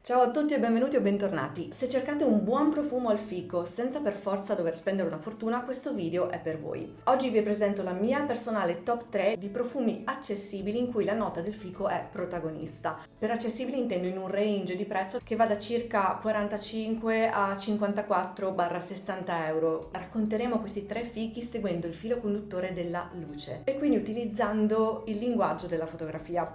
Ciao a tutti e benvenuti o bentornati. Se cercate un buon profumo al fico senza per forza dover spendere una fortuna, questo video è per voi. Oggi vi presento la mia personale top 3 di profumi accessibili in cui la nota del fico è protagonista. Per accessibili intendo in un range di prezzo che va da circa 45 a 54-60 euro. Racconteremo questi tre fichi seguendo il filo conduttore della luce e quindi utilizzando il linguaggio della fotografia.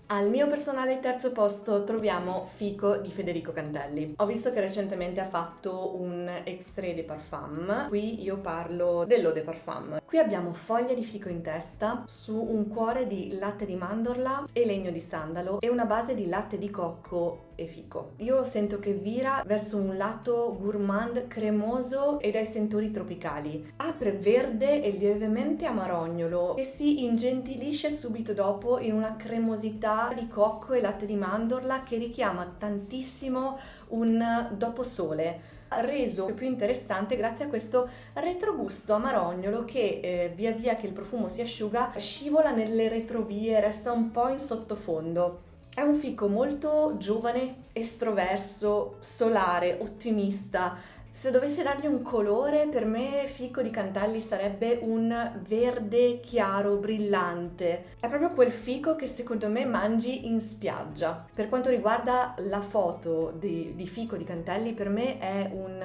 Al mio personale terzo posto troviamo Fico di Federico Cantelli. Ho visto che recentemente ha fatto un extrait de parfum, qui io parlo dell'eau de parfum. Qui abbiamo foglia di fico in testa su un cuore di latte di mandorla e legno di sandalo e una base di latte di cocco e fico. Io sento che vira verso un lato gourmand cremoso e dai sentori tropicali. Apre verde e lievemente amarognolo e si ingentilisce subito dopo in una cremosità di cocco e latte di mandorla che richiama tantissimo un doposole, reso più interessante grazie a questo retrogusto amarognolo che via via che il profumo si asciuga scivola nelle retrovie, resta un po' in sottofondo. È un fico molto giovane, estroverso, solare, ottimista. Se dovessi dargli un colore, per me Fico di Cantelli sarebbe un verde chiaro, brillante. È proprio quel fico che secondo me mangi in spiaggia. Per quanto riguarda la foto di Fico di Cantelli, per me è un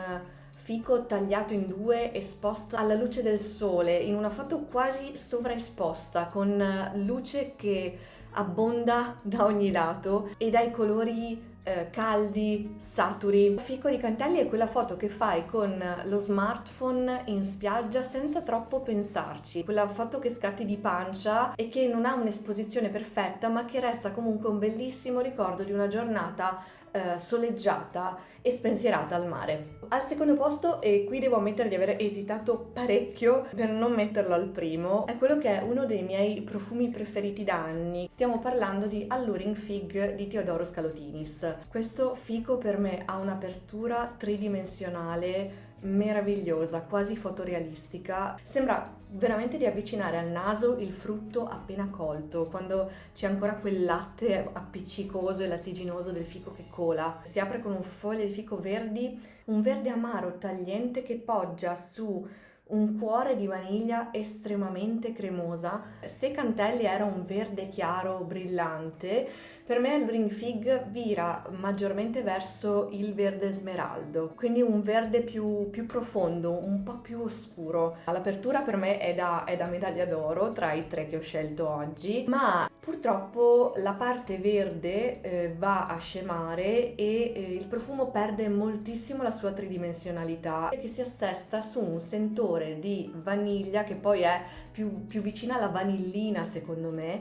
fico tagliato in due, esposto alla luce del sole, in una foto quasi sovraesposta, con luce che abbonda da ogni lato e dai colori caldi, saturi. Fico di Cantelli è quella foto che fai con lo smartphone in spiaggia senza troppo pensarci, quella foto che scatti di pancia e che non ha un'esposizione perfetta ma che resta comunque un bellissimo ricordo di una giornata soleggiata e spensierata al mare. Al secondo posto, e qui devo ammettere di aver esitato parecchio per non metterlo al primo, è quello che è uno dei miei profumi preferiti da anni. Stiamo parlando di Alluring Fig di Teodoro Scalotinis. Questo fico per me ha un'apertura tridimensionale meravigliosa, quasi fotorealistica. Sembra veramente di avvicinare al naso il frutto appena colto, quando c'è ancora quel latte appiccicoso e lattiginoso del fico che cola. Si apre con un foglio di fico verdi, un verde amaro tagliente che poggia su un cuore di vaniglia estremamente cremosa. Se Cantelli era un verde chiaro brillante, per me il Alluring Fig vira maggiormente verso il verde smeraldo, quindi un verde più profondo, un po' più oscuro. L'apertura per me è da medaglia d'oro tra i tre che ho scelto oggi, ma purtroppo la parte verde va a scemare e il profumo perde moltissimo la sua tridimensionalità, che si assesta su un sentore di vaniglia che poi è più vicina alla vanillina secondo me,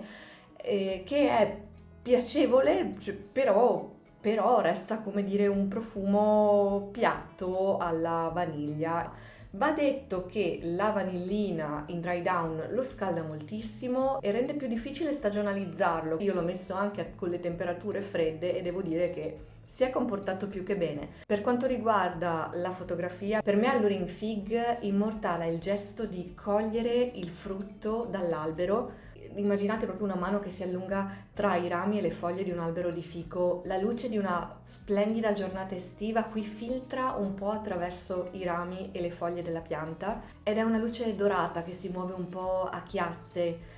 che è piacevole, però resta come dire un profumo piatto alla vaniglia. Va detto che la vanillina in dry down lo scalda moltissimo e rende più difficile stagionalizzarlo. Io l'ho messo anche con le temperature fredde e devo dire che si è comportato più che bene. Per quanto riguarda la fotografia, per me Alluring Fig immortala il gesto di cogliere il frutto dall'albero. Immaginate proprio una mano che si allunga tra i rami e le foglie di un albero di fico. La luce di una splendida giornata estiva qui filtra un po' attraverso i rami e le foglie della pianta ed è una luce dorata che si muove un po' a chiazze,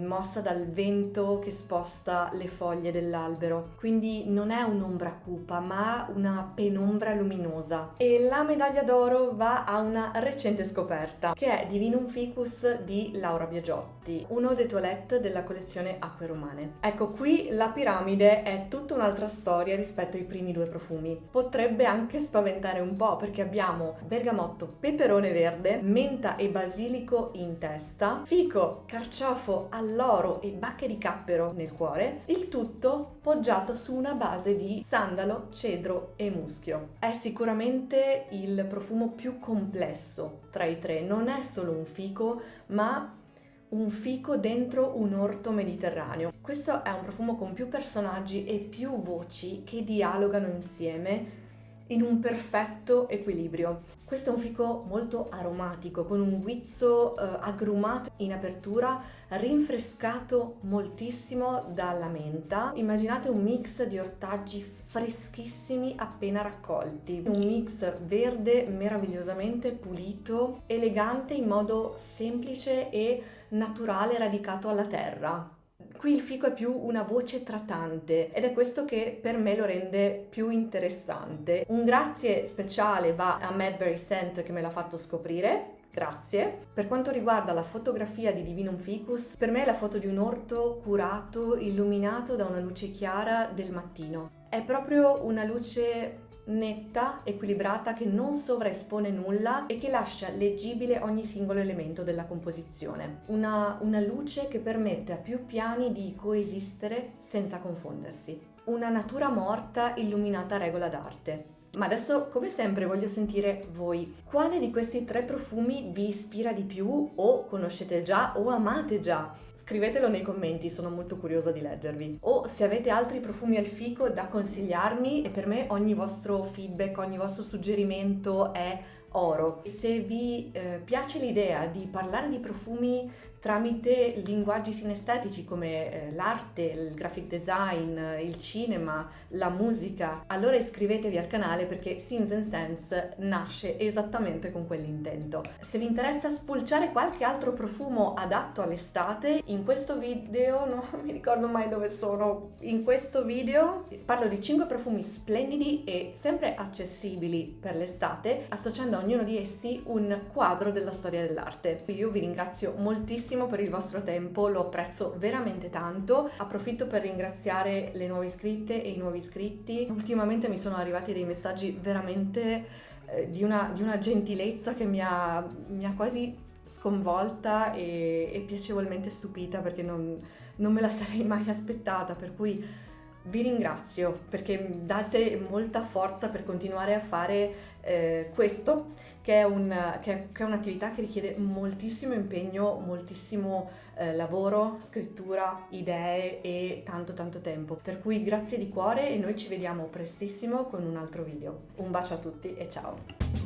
mossa dal vento che sposta le foglie dell'albero. Quindi non è un'ombra cupa ma una penombra luminosa. E la medaglia d'oro va a una recente scoperta che è Divinum Ficus di Laura Biagiotti, uno dei toilette della collezione Acque Romane. Ecco, qui la piramide è tutta un'altra storia rispetto ai primi due profumi. Potrebbe anche spaventare un po' perché abbiamo bergamotto, peperone verde, menta e basilico in testa, fico, carciofo, alloro e bacche di cappero nel cuore, il tutto poggiato su una base di sandalo, cedro e muschio. È sicuramente il profumo più complesso tra i tre, non è solo un fico, ma un fico dentro un orto mediterraneo. Questo è un profumo con più personaggi e più voci che dialogano insieme in un perfetto equilibrio. Questo è un fico molto aromatico, con un guizzo agrumato in apertura, rinfrescato moltissimo dalla menta. Immaginate un mix di ortaggi freschissimi appena raccolti. Un mix verde meravigliosamente pulito, elegante in modo semplice e naturale, radicato alla terra. Qui il fico è più una voce tratante ed è questo che per me lo rende più interessante. Un grazie speciale va a Madberry Scent che me l'ha fatto scoprire. Grazie. Per quanto riguarda la fotografia di Divinum Ficus, per me è la foto di un orto curato, illuminato da una luce chiara del mattino. È proprio una luce netta, equilibrata, che non sovraespone nulla e che lascia leggibile ogni singolo elemento della composizione. Una luce che permette a più piani di coesistere senza confondersi. Una natura morta illuminata a regola d'arte. Ma adesso, come sempre, voglio sentire voi. Quale di questi 3 profumi vi ispira di più, o conoscete già o amate già? Scrivetelo nei commenti, sono molto curiosa di leggervi. O se avete altri profumi al fico da consigliarmi, e per me ogni vostro feedback, ogni vostro suggerimento è oro. Se vi piace l'idea di parlare di profumi tramite linguaggi sinestetici come l'arte, il graphic design, il cinema, la musica, allora iscrivetevi al canale perché Scenes and Scents nasce esattamente con quell'intento. Se vi interessa spulciare qualche altro profumo adatto all'estate, in questo video, non mi ricordo mai dove sono, in questo video parlo di 5 profumi splendidi e sempre accessibili per l'estate, associando a ognuno di essi un quadro della storia dell'arte. Io vi ringrazio moltissimo per il vostro tempo, lo apprezzo veramente tanto. Approfitto per ringraziare le nuove iscritte e i nuovi iscritti. Ultimamente mi sono arrivati dei messaggi veramente di una gentilezza che mi ha quasi sconvolta e piacevolmente stupita, perché non me la sarei mai aspettata, per cui vi ringrazio perché mi date molta forza per continuare a fare questo, che è un'attività che richiede moltissimo impegno, moltissimo lavoro, scrittura, idee e tanto tempo. Per cui grazie di cuore e noi ci vediamo prestissimo con un altro video. Un bacio a tutti e ciao!